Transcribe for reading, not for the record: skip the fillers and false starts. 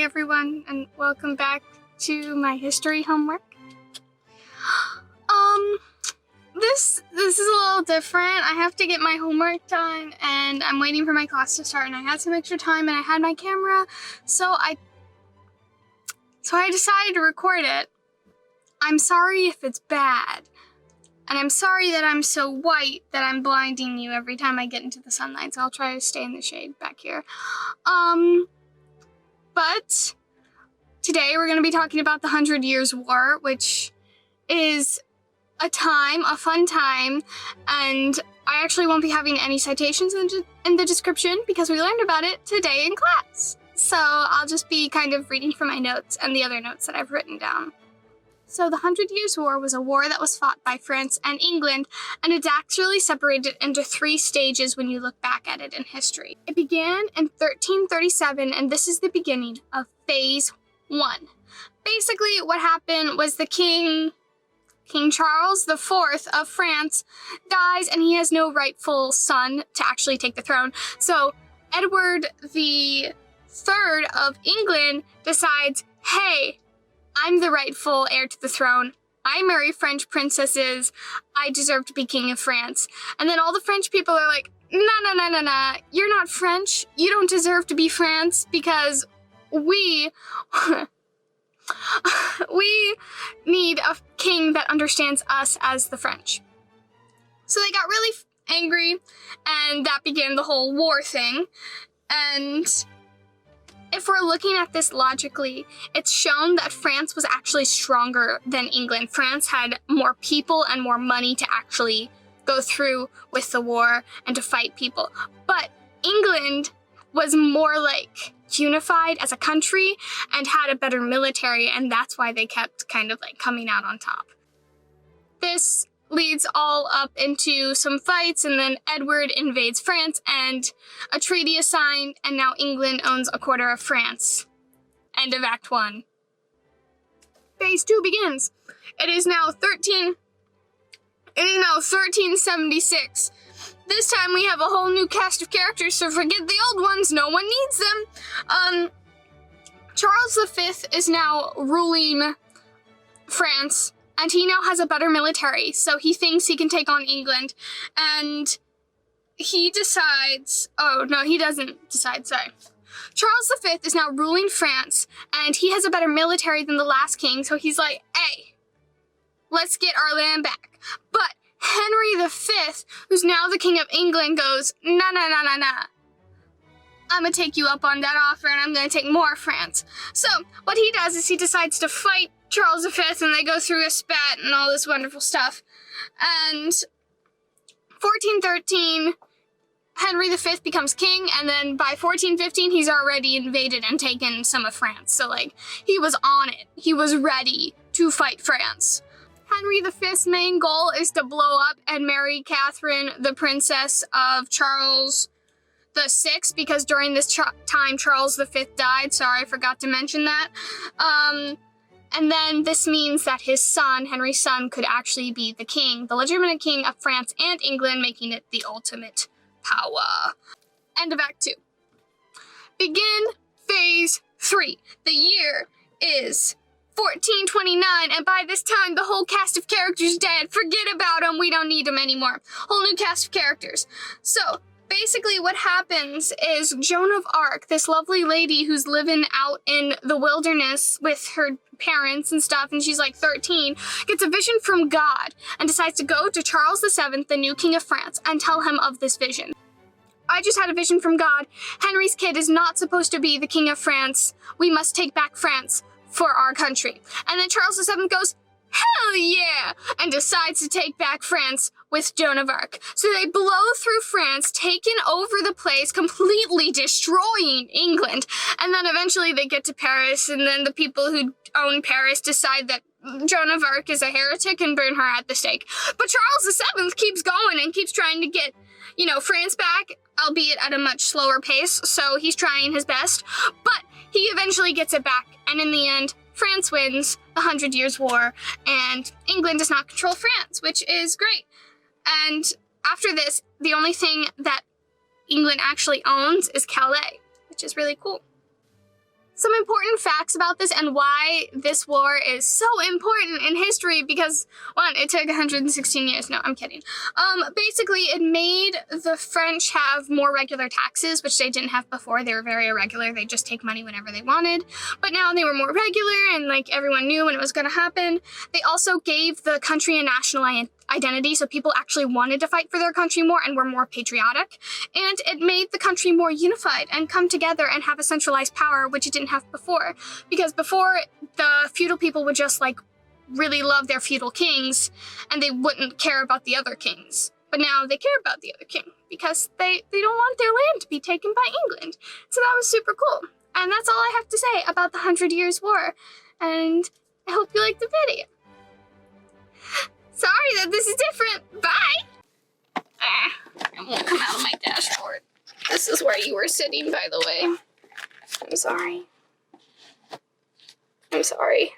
everyone, and welcome back to my history homework. This is a little different. I have to get my homework done, and I'm waiting for my class to start, and I had some extra time, and I had my camera, so I decided to record it. I'm sorry if it's bad, and I'm sorry that I'm so white that I'm blinding you every time I get into the sunlight, so I'll try to stay in the shade back here. But today we're going to be talking about the 100 Years' War, which is a fun time, and I actually won't be having any citations in the description because we learned about it today in class. So I'll just be kind of reading from my notes and the other notes that I've written down. So the 100 Years' War was a war that was fought by France and England, and it's actually separated into 3 stages when you look back at it in history. It began in 1337, and this is the beginning of Phase 1. Basically, what happened was the King Charles IV of France dies, and he has no rightful son to actually take the throne. So Edward III of England decides, hey, I'm the rightful heir to the throne. I marry French princesses. I deserve to be king of France. And then all the French people are like, nah. You're not French. You don't deserve to be France because we need a king that understands us as the French. So they got really angry, and that began the whole war thing. And if we're looking at this logically, it's shown that France was actually stronger than England. France had more people and more money to actually go through with the war and to fight people. But England was more like unified as a country and had a better military, and that's why they kept kind of like coming out on top. This leads all up into some fights, and then Edward invades France, and a treaty is signed, and now England owns a quarter of France. End of Act 1. Phase 2 begins. It is now 1376. This time we have a whole new cast of characters, so forget the old ones, no one needs them. Charles V is now ruling France, and he now has a better military, so he thinks he can take on England, and he decides, he doesn't decide, sorry. Charles V is now ruling France, and he has a better military than the last king, so he's like, hey, let's get our land back. But Henry V, who's now the king of England, goes, nah. I'm gonna take you up on that offer, and I'm gonna take more of France. So what he does is he decides to fight Charles V, and they go through a spat and all this wonderful stuff. And 1413, Henry V becomes king, and then by 1415, he's already invaded and taken some of France. So, he was on it. He was ready to fight France. Henry V's main goal is to blow up and marry Catherine, the princess of Charles VI, because during this time, Charles V died. Sorry, I forgot to mention that. And then this means that his son, Henry's son, could actually be the king, the legitimate king of France and England, making it the ultimate power. End of Act 2. Begin Phase 3. The year is 1429, and by this time, the whole cast of characters dead. Forget about them. We don't need them anymore. Whole new cast of characters. So basically what happens is Joan of Arc, this lovely lady who's living out in the wilderness with her parents and stuff, and she's like 13, gets a vision from God and decides to go to Charles VII, the new king of France, and tell him of this vision. I just had a vision from God. Henry's kid is not supposed to be the king of France. We must take back France for our country. And then Charles VII goes, hell yeah, and decides to take back France with Joan of Arc. So they blow through France, taking over the place, completely destroying England. And then eventually they get to Paris, and then the people who own Paris decide that Joan of Arc is a heretic and burn her at the stake. But Charles VII keeps going and keeps trying to get, France back, albeit at a much slower pace, so he's trying his best. But he eventually gets it back, and in the end, France wins the 100 Years' War, and England does not control France, which is great. And after this, the only thing that England actually owns is Calais, which is really cool. Some important facts about this and why this war is so important in history because, one, it took 116 years. No, I'm kidding. Basically, it made the French have more regular taxes, which they didn't have before. They were very irregular. They just take money whenever they wanted. But now they were more regular and, like, everyone knew when it was going to happen. They also gave the country a national identity, so people actually wanted to fight for their country more and were more patriotic. And it made the country more unified and come together and have a centralized power, which it didn't have before. Because before, the feudal people would just, like, really love their feudal kings, and they wouldn't care about the other kings. But now they care about the other king, because they don't want their land to be taken by England. So that was super cool. And that's all I have to say about the 100 Years' War. And I hope you liked the video. Sorry that this is different. Bye! It won't come out of my dashboard. This is where you were sitting, by the way. I'm sorry. I'm sorry.